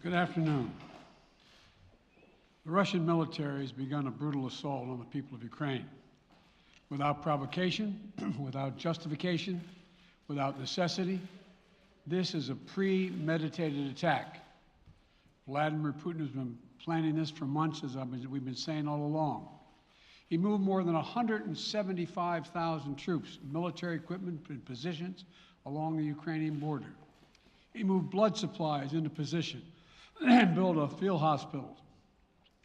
Good afternoon. The Russian military has begun a brutal assault on the people of Ukraine. Without provocation, without justification, without necessity, this is a premeditated attack. Vladimir Putin has been planning this for months, as we've been saying all along. He moved more than 175,000 troops, military equipment, and positions along the Ukrainian border. He moved blood supplies into position and built a field hospital,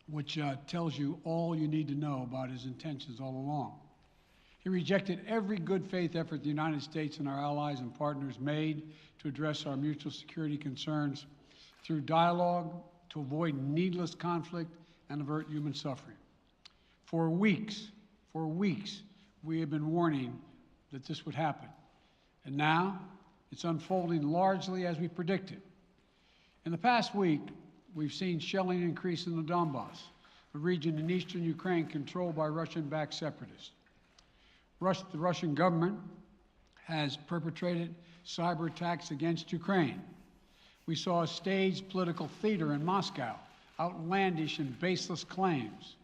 which tells you all you need to know about his intentions all along. He rejected every good faith effort the United States and our allies and partners made to address our mutual security concerns through dialogue to avoid needless conflict and avert human suffering. For weeks, we have been warning that this would happen. And now it's unfolding largely as we predicted. In the past week, we've seen shelling increase in the Donbass, a region in eastern Ukraine controlled by Russian-backed separatists. The Russian government has perpetrated cyber attacks against Ukraine. We saw a staged political theater in Moscow, outlandish and baseless claims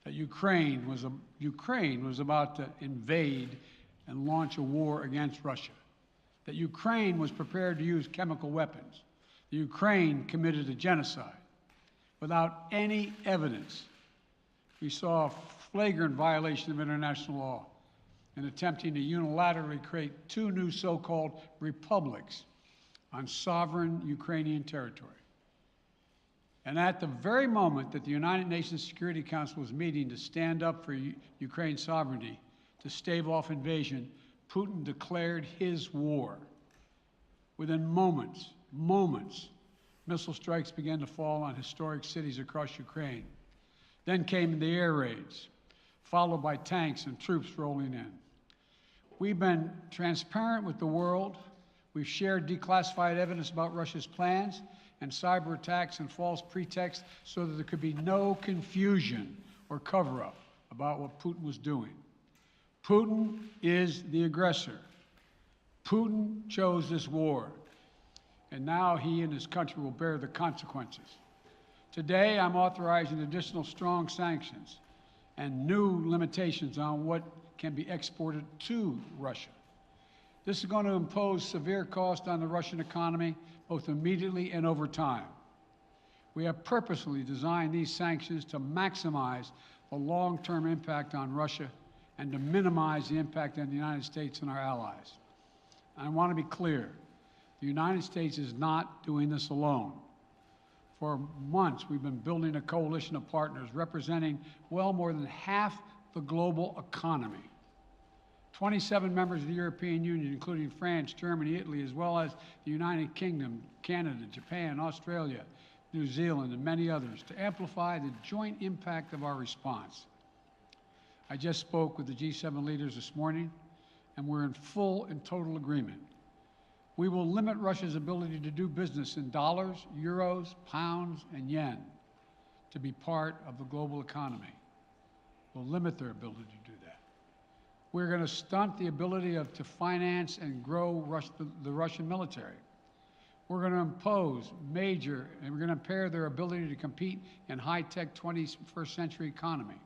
that Ukraine was about to invade and launch a war against Russia, that Ukraine was prepared to use chemical weapons, that Ukraine committed a genocide. Without any evidence, we saw a flagrant violation of international law in attempting to unilaterally create two new so-called republics on sovereign Ukrainian territory. And at the very moment that the United Nations Security Council was meeting to stand up for Ukraine's sovereignty, to stave off invasion, Putin declared his war. Within moments, missile strikes began to fall on historic cities across Ukraine. Then came the air raids, followed by tanks and troops rolling in. We've been transparent with the world. We've shared declassified evidence about Russia's plans and cyber attacks and false pretexts so that there could be no confusion or cover-up about what Putin was doing. Putin is the aggressor. Putin chose this war, and now he and his country will bear the consequences. Today, I'm authorizing additional strong sanctions and new limitations on what can be exported to Russia. This is going to impose severe cost on the Russian economy, both immediately and over time. We have purposely designed these sanctions to maximize the long-term impact on Russia and to minimize the impact on the United States and our allies. I want to be clear, the United States is not doing this alone. For months, we've been building a coalition of partners representing well more than half the global economy. 27 members of the European Union, including France, Germany, Italy, as well as the United Kingdom, Canada, Japan, Australia, New Zealand, and many others, to amplify the joint impact of our response. I just spoke with the G7 leaders this morning, and we're in full and total agreement. We will limit Russia's ability to do business in dollars, euros, pounds, and yen to be part of the global economy. We'll limit their ability to do that. We're going to stunt the ability to finance and grow the Russian military. We're going to impose and we're going to impair their ability to compete in high-tech 21st century economy.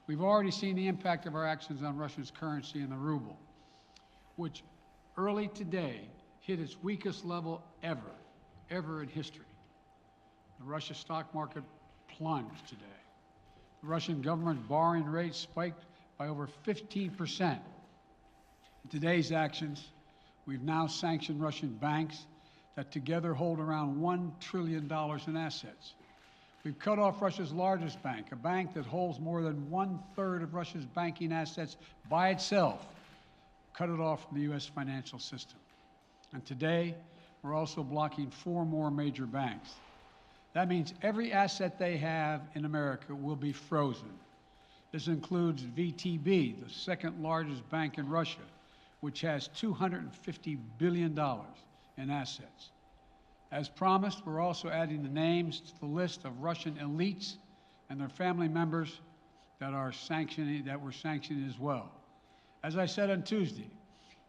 We've already seen the impact of our actions on Russia's currency and the ruble, which early today hit its weakest level ever in history. The Russian stock market plunged today. The Russian government borrowing rate spiked by over 15%. In today's actions, we've now sanctioned Russian banks that together hold around $1 trillion in assets. We've cut off Russia's largest bank, a bank that holds more than 1/3 of Russia's banking assets by itself, cut it off from the U.S. financial system. And today, we're also blocking 4 more major banks. That means every asset they have in America will be frozen. This includes VTB, the second largest bank in Russia, which has $250 billion in assets. As promised, we're also adding the names to the list of Russian elites and their family members that we're sanctioning as well. As I said on Tuesday,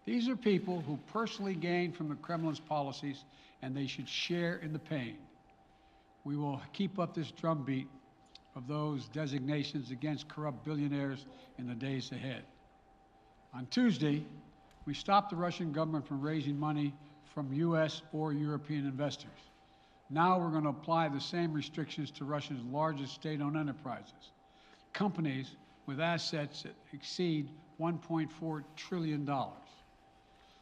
these are people who personally gain from the Kremlin's policies, and they should share in the pain. We will keep up this drumbeat of those designations against corrupt billionaires in the days ahead. On Tuesday, we stopped the Russian government from raising money from U.S. or European investors. Now we're going to apply the same restrictions to Russia's largest state-owned enterprises, companies with assets that exceed $1.4 trillion.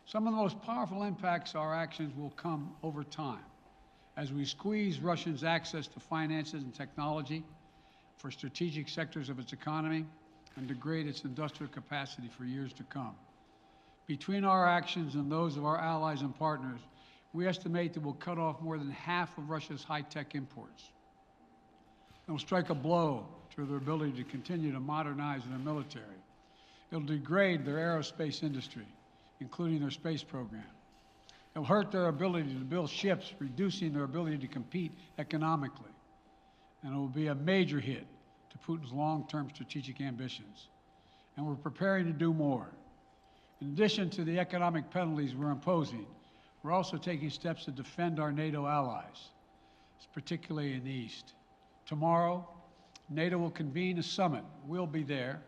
Some of the most powerful impacts of our actions will come over time as we squeeze Russia's access to finances and technology for strategic sectors of its economy and degrade its industrial capacity for years to come. Between our actions and those of our allies and partners, we estimate that we'll cut off more than half of Russia's high-tech imports. It'll strike a blow to their ability to continue to modernize their military. It'll degrade their aerospace industry, including their space program. It'll hurt their ability to build ships, reducing their ability to compete economically. And it will be a major hit to Putin's long-term strategic ambitions. And we're preparing to do more. In addition to the economic penalties we're imposing, we're also taking steps to defend our NATO allies, particularly in the East. Tomorrow, NATO will convene a summit. We'll be there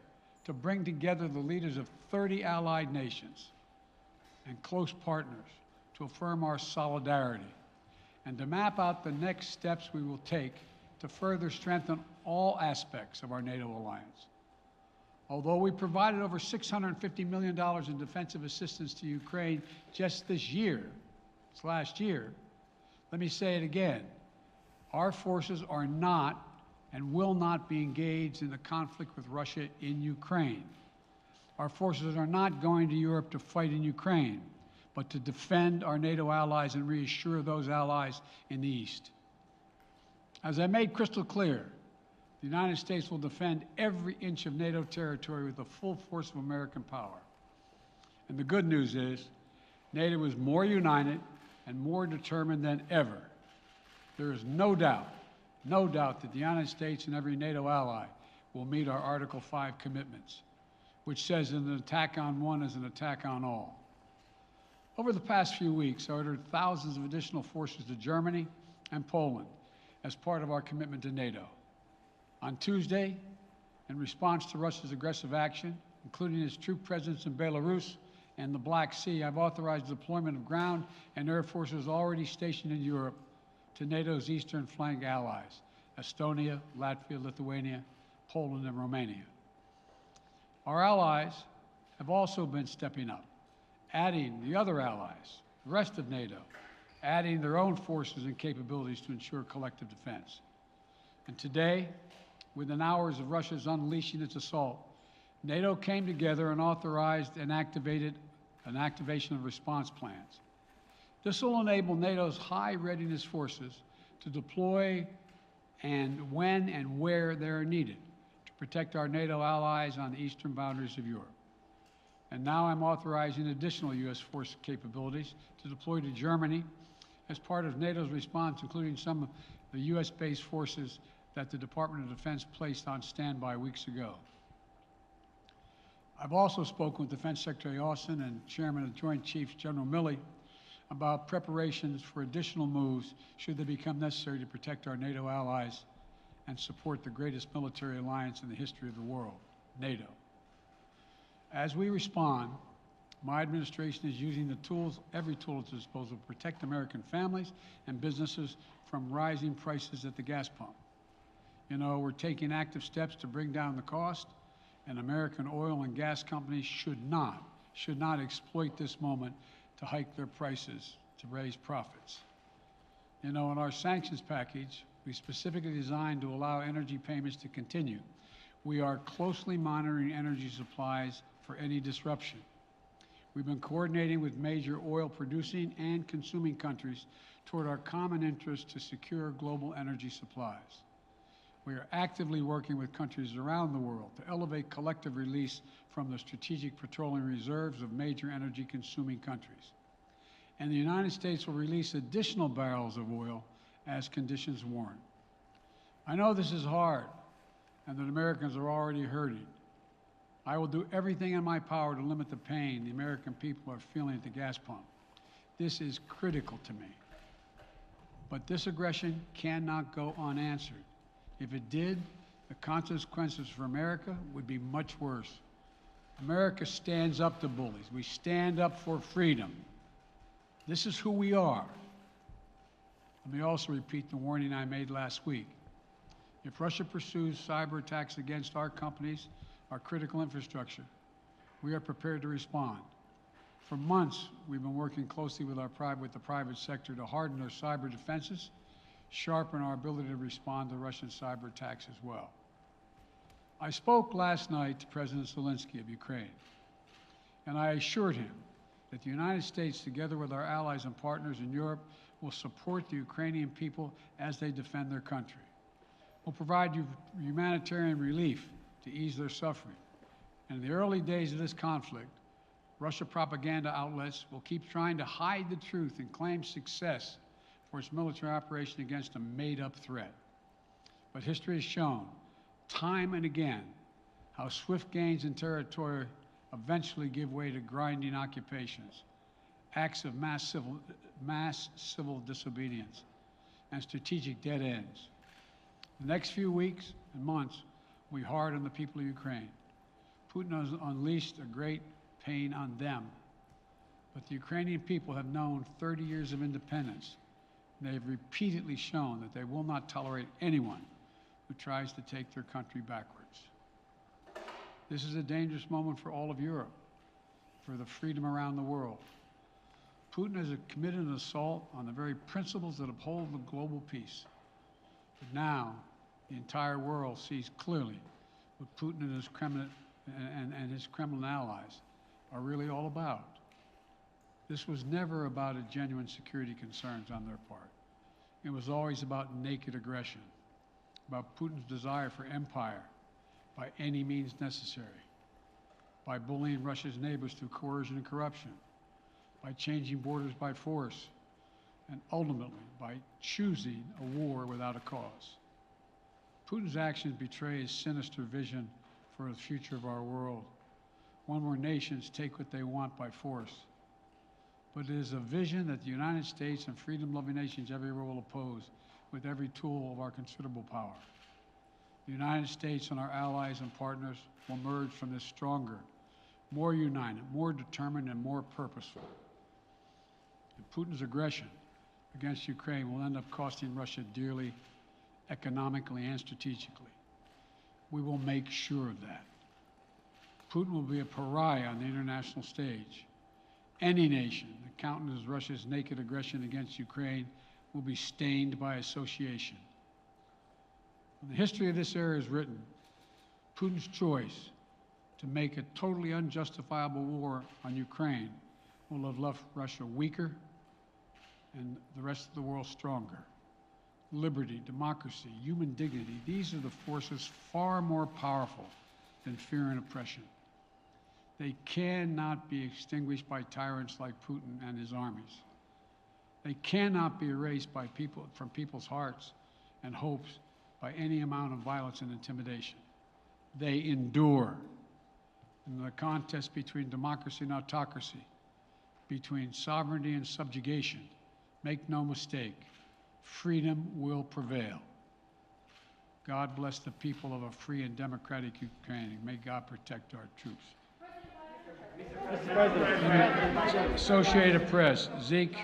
to bring together the leaders of 30 allied nations and close partners to affirm our solidarity and to map out the next steps we will take to further strengthen all aspects of our NATO alliance. Although we provided over $650 million in defensive assistance to Ukraine just this last year, let me say it again. Our forces are not and will not be engaged in the conflict with Russia in Ukraine. Our forces are not going to Europe to fight in Ukraine, but to defend our NATO allies and reassure those allies in the East. As I made crystal clear, the United States will defend every inch of NATO territory with the full force of American power. And the good news is, NATO is more united and more determined than ever. There is no doubt that the United States and every NATO ally will meet our Article 5 commitments, which says that an attack on one is an attack on all. Over the past few weeks, I ordered thousands of additional forces to Germany and Poland as part of our commitment to NATO. On Tuesday, in response to Russia's aggressive action, including its troop presence in Belarus and the Black Sea, I've authorized the deployment of ground and air forces already stationed in Europe to NATO's eastern flank allies, Estonia, Latvia, Lithuania, Poland, and Romania. Our allies have also been stepping up, adding the other allies, the rest of NATO, adding their own forces and capabilities to ensure collective defense. And today, within hours of Russia's unleashing its assault, NATO came together and authorized and activated an activation of response plans. This will enable NATO's high readiness forces to deploy and when and where they are needed to protect our NATO allies on the eastern boundaries of Europe. And now I'm authorizing additional U.S. force capabilities to deploy to Germany as part of NATO's response, including some of the U.S.-based forces that the Department of Defense placed on standby weeks ago. I've also spoken with Defense Secretary Austin and Chairman of the Joint Chiefs, General Milley, about preparations for additional moves should they become necessary to protect our NATO allies and support the greatest military alliance in the history of the world, NATO. As we respond, my administration is using the tools, every tool at its disposal, to protect American families and businesses from rising prices at the gas pump. You know, we're taking active steps to bring down the cost, and American oil and gas companies should not exploit this moment to hike their prices to raise profits. You know, in our sanctions package, we specifically designed to allow energy payments to continue. We are closely monitoring energy supplies for any disruption. We've been coordinating with major oil producing and consuming countries toward our common interest to secure global energy supplies. We are actively working with countries around the world to elevate collective release from the strategic petroleum reserves of major energy-consuming countries. And the United States will release additional barrels of oil as conditions warrant. I know this is hard and that Americans are already hurting. I will do everything in my power to limit the pain the American people are feeling at the gas pump. This is critical to me. But this aggression cannot go unanswered. If it did, the consequences for America would be much worse. America stands up to bullies. We stand up for freedom. This is who we are. Let me also repeat the warning I made last week. If Russia pursues cyber attacks against our companies, our critical infrastructure, we are prepared to respond. For months, we've been working closely with the private sector to harden our cyber defenses, sharpen our ability to respond to Russian cyber attacks as well. I spoke last night to President Zelensky of Ukraine, and I assured him that the United States, together with our allies and partners in Europe, will support the Ukrainian people as they defend their country. We'll provide humanitarian relief to ease their suffering. And in the early days of this conflict, Russia propaganda outlets will keep trying to hide the truth and claim success for its military operation against a made-up threat. But history has shown, time and again, how swift gains in territory eventually give way to grinding occupations, acts of mass civil disobedience, and strategic dead ends. The next few weeks and months will be hard on the people of Ukraine. Putin has unleashed a great pain on them, but the Ukrainian people have known 30 years of independence, and they have repeatedly shown that they will not tolerate anyone who tries to take their country backwards. This is a dangerous moment for all of Europe, for the freedom around the world. Putin has committed an assault on the very principles that uphold the global peace. But now, the entire world sees clearly what Putin and his Kremlin allies are really all about. This was never about a genuine security concerns on their part. It was always about naked aggression, about Putin's desire for empire by any means necessary, by bullying Russia's neighbors through coercion and corruption, by changing borders by force, and ultimately by choosing a war without a cause. Putin's actions betray his sinister vision for the future of our world, one where nations take what they want by force. But it is a vision that the United States and freedom-loving nations everywhere will oppose with every tool of our considerable power. The United States and our allies and partners will emerge from this stronger, more united, more determined, and more purposeful. And Putin's aggression against Ukraine will end up costing Russia dearly, economically and strategically. We will make sure of that. Putin will be a pariah on the international stage. Any nation that countenances Russia's naked aggression against Ukraine will be stained by association. When the history of this era is written, Putin's choice to make a totally unjustifiable war on Ukraine will have left Russia weaker and the rest of the world stronger. Liberty, democracy, human dignity, these are the forces far more powerful than fear and oppression. They cannot be extinguished by tyrants like Putin and his armies. They cannot be erased by from people's hearts and hopes by any amount of violence and intimidation. They endure. In the contest between democracy and autocracy, between sovereignty and subjugation, make no mistake, freedom will prevail. God bless the people of a free and democratic Ukraine, and may God protect our troops. Mr. President. Associated Press, Zeke.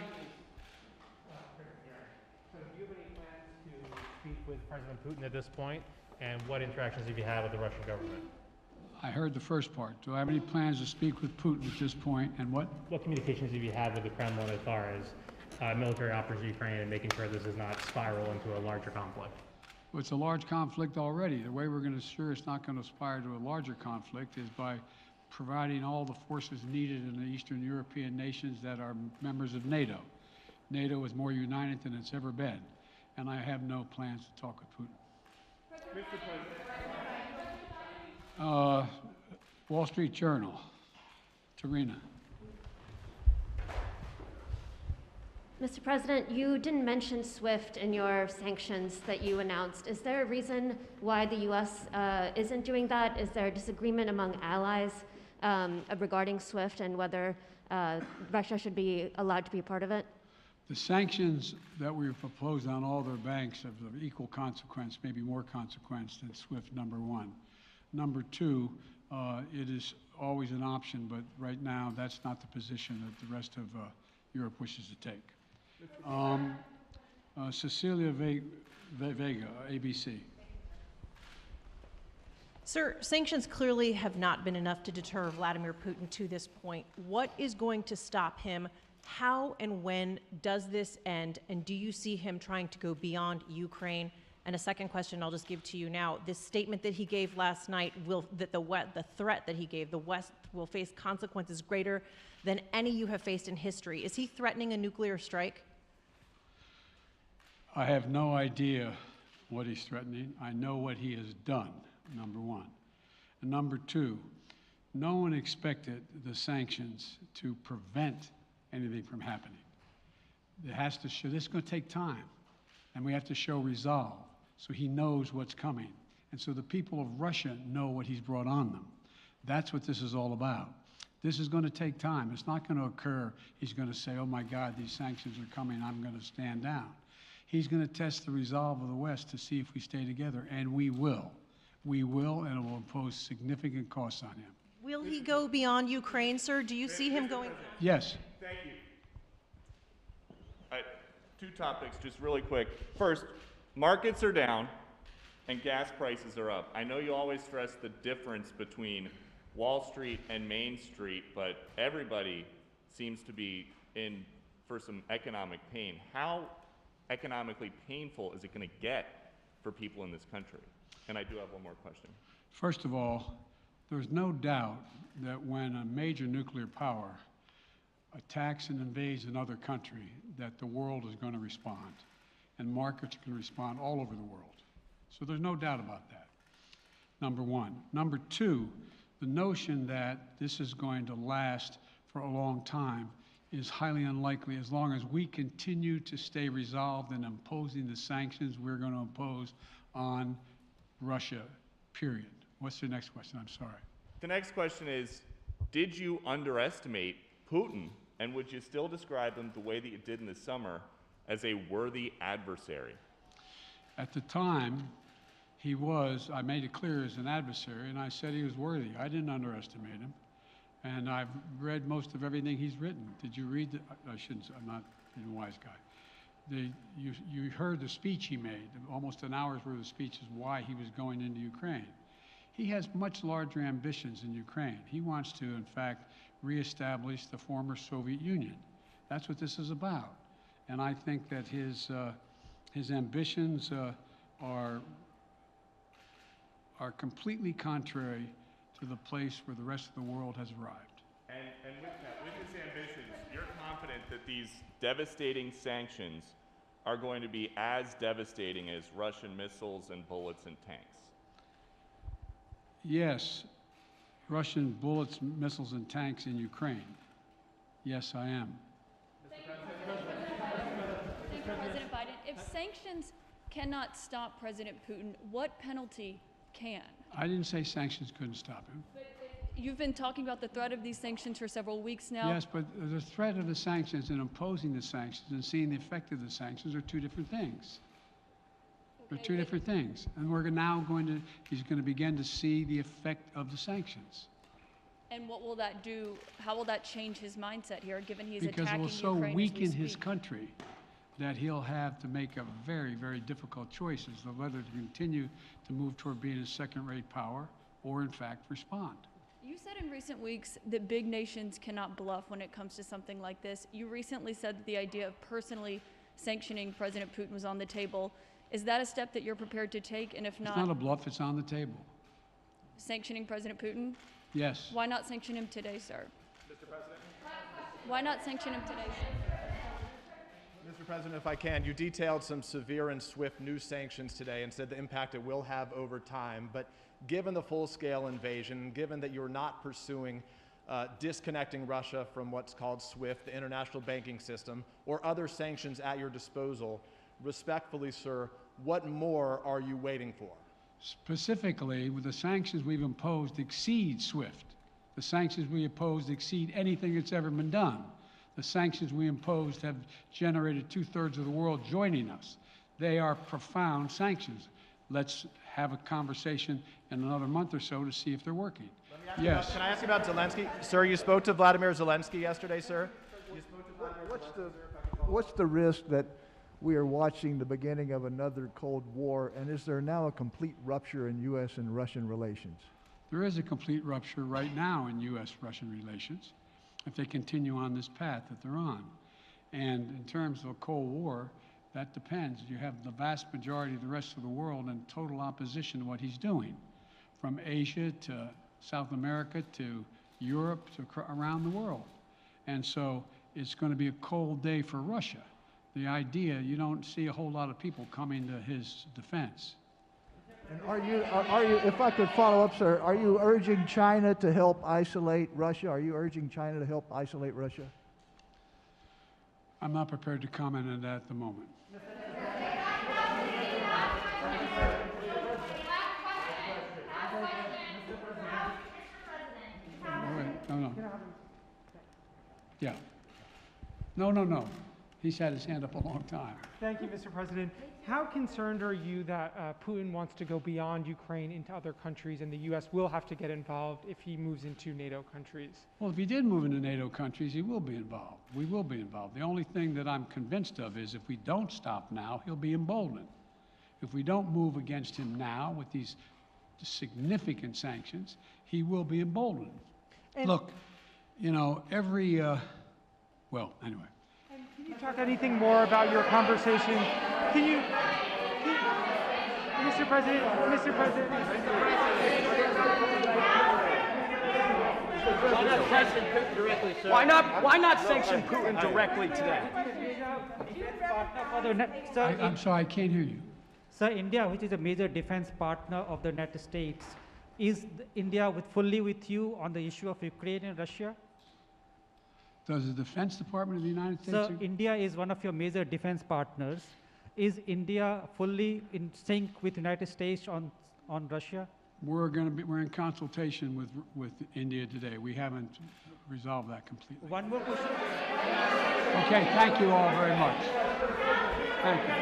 So do you have any plans to speak with President Putin at this point? And what interactions have you had with the Russian government? I heard the first part. Do I have any plans to speak with Putin at this point, and what? What communications have you had with the Kremlin as far as military operations in Ukraine and making sure this does not spiral into a larger conflict? Well, it's a large conflict already. The way we're going to ensure it's not going to aspire to a larger conflict is by providing all the forces needed in the Eastern European nations that are members of NATO. NATO is more united than it's ever been, and I have no plans to talk with Putin. Wall Street Journal, Tarina. Mr. President, you didn't mention SWIFT in your sanctions that you announced. Is there a reason why the U.S. Isn't doing that? Is there a disagreement among allies regarding SWIFT and whether Russia should be allowed to be a part of it? The sanctions that we proposed on all their banks have of equal consequence, maybe more consequence than SWIFT, number one. Number two, it is always an option, but right now that's not the position that the rest of Europe wishes to take. Cecilia Vega, ABC. Sir, sanctions clearly have not been enough to deter Vladimir Putin to this point. What is going to stop him? How and when does this end? And do you see him trying to go beyond Ukraine? And a second question I'll just give to you now. This statement that he gave last night, the threat that he gave, the West will face consequences greater than any you have faced in history. Is he threatening a nuclear strike? I have no idea what he's threatening. I know what he has done, number one. And number two, no one expected the sanctions to prevent anything from happening. It has to show, this is going to take time, and we have to show resolve so he knows what's coming. And so the people of Russia know what he's brought on them. That's what this is all about. This is going to take time. It's not going to occur. He's going to say, oh my God, these sanctions are coming, I'm going to stand down. He's going to test the resolve of the West to see if we stay together, and we will. We will, and it will impose significant costs on him. Will he go beyond Ukraine, sir? Do you see him going? Yes. Thank you. All right, two topics, just really quick. First, markets are down and gas prices are up. I know you always stress the difference between Wall Street and Main Street, but everybody seems to be in for some economic pain. How economically painful is it going to get for people in this country? And I do have one more question. First of all, there's no doubt that when a major nuclear power attacks and invades another country, that the world is going to respond, and markets can respond all over the world. So there's no doubt about that, number one. Number two, the notion that this is going to last for a long time is highly unlikely as long as we continue to stay resolved in imposing the sanctions we're going to impose on Russia, period. What's the next question? I'm sorry. The next question is, did you underestimate Putin, and would you still describe him the way that you did in the summer as a worthy adversary? At the time, he was, I made it clear, as an adversary, and I said he was worthy. I didn't underestimate him. And I've read most of everything he's written. Did you read I shouldn't, I'm not a wise guy. You heard the speech he made, almost an hour's worth of speech is why he was going into Ukraine. He has much larger ambitions in Ukraine. He wants to, in fact, reestablish the former Soviet Union. That's what this is about. And I think that his ambitions are completely contrary to the place where the rest of the world has arrived. And with his ambitions, you're confident that these devastating sanctions are going to be as devastating as Russian missiles and bullets and tanks? Yes, Russian bullets, missiles, and tanks in Ukraine. Yes, I am. Thank you, President Biden. If sanctions cannot stop President Putin, what penalty can? I didn't say sanctions couldn't stop him. But you've been talking about the threat of these sanctions for several weeks now. Yes, but the threat of the sanctions and imposing the sanctions and seeing the effect of the sanctions are two different things. They're two different things. And we're now he's going to begin to see the effect of the sanctions. And what will that do? How will that change his mindset here, given he's Because it attacking will so Ukraine as we weaken his speak? country that he'll have to make a very, very difficult choices of whether to continue to move toward being a second-rate power or, in fact, respond. You said in recent weeks that big nations cannot bluff when it comes to something like this. You recently said that the idea of personally sanctioning President Putin was on the table. Is that a step that you're prepared to take? And if It's not a bluff, it's on the table. sanctioning President Putin? Yes. Why not sanction him today, sir? Mr. President? Why not sanction him today, sir? Mr. President, if I can, you detailed some severe and swift new sanctions today and said the impact it will have over time. But given the full-scale invasion, given that you're not pursuing disconnecting Russia from what's called SWIFT, the international banking system, or other sanctions at your disposal, respectfully, sir, what more are you waiting for? Specifically, with the sanctions we've imposed exceed SWIFT. The sanctions we imposed exceed anything that's ever been done. The sanctions we imposed have generated 2/3 of the world joining us. They are profound sanctions. Let's have a conversation in another month or so to see if they're working. Yes. Can I ask you about Zelensky? Sir, you spoke to Vladimir Zelensky yesterday, sir? You spoke to Vladimir What's the risk that we are watching the beginning of another Cold War, and is there now a complete rupture in U.S. and Russian relations? There is a complete rupture right now in U.S.-Russian relations if they continue on this path that they're on. And in terms of a Cold War, that depends. You have the vast majority of the rest of the world in total opposition to what he's doing, from Asia to South America to Europe to around the world. And so it's going to be a cold day for Russia. The idea, you don't see a whole lot of people coming to his defense. And are you, if I could follow up, sir, are you urging China to help isolate Russia? Are you urging China to help isolate Russia? I'm not prepared to comment on that at the moment. No. Yeah. No. He's had his hand up a long time. Thank you, Mr. President. How concerned are you that Putin wants to go beyond Ukraine into other countries, and the U.S. will have to get involved if he moves into NATO countries? Well, if he did move into NATO countries, he will be involved. We will be involved. The only thing that I'm convinced of is if we don't stop now, he'll be emboldened. If we don't move against him now with these significant sanctions, he will be emboldened. And Look, you know, well, anyway. Can you talk anything more about your conversation? Mr. President. Why not sanction Putin directly, sir? Why not sanction Putin directly today? I'm sorry, I can't hear you. Sir, India, which is a major defense partner of the United States, is India fully with you on the issue of Ukraine and Russia? Does the Defense Department of the United States? Sir, India is one of your major defense partners. Is India fully in sync with United States on Russia? We're in consultation with India today. We haven't resolved that completely. One more question. Okay, thank you all very much. Thank you.